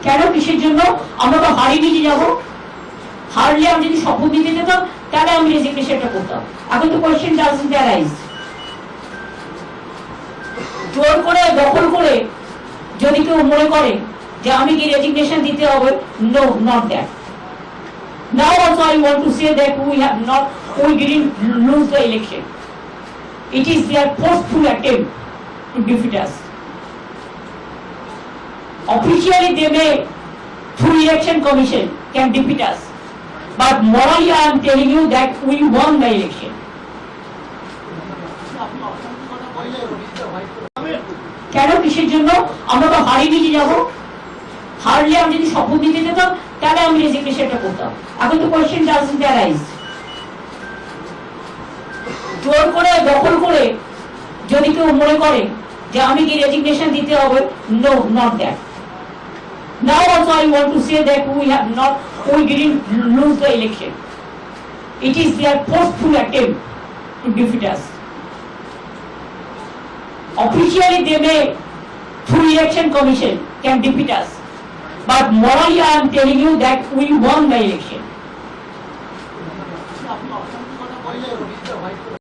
কেন কিসের জন্য? আমরা তো হারিয়ে নিয়ে যাবো। হারলে আমি যদি শপথ দিতে যেতাম তাহলে আমি রেজিগনেশনটা করতাম। এখন তো কোয়েশ্চেন ডাজন্ট অ্যারাইজ। জোর করে দখল করে যদি কেউ মনে করে যে আমি কি রেজিগনেশন দিতে হবে, no, not that. Now also I want to say that we didn't lose the election. It is their forceful attempt to defeat us. Officially they may, through election commission, can defeat us. But morally I am telling you that we won the election. কেন কিসের জন্য? আমরা তো হারিয়ে নিয়ে যাবো। হারলে আমি যদি শপথ দিতে যেতাম তাহলে আমি রেজিগনেশনটা করতাম। এখন তো কোয়েশ্চেন ডাজন্ট অ্যারাইজ। জোর করে দখল করে যদি কেউ মনে করে যে আমি কি রেজিগনেশন দিতে হবে, no, not that. Now also I want to say that we didn't lose the election. It is their forceful attempt to defeat us. Officially they may, through election commission, can defeat us. But morally I am telling you that we won the election.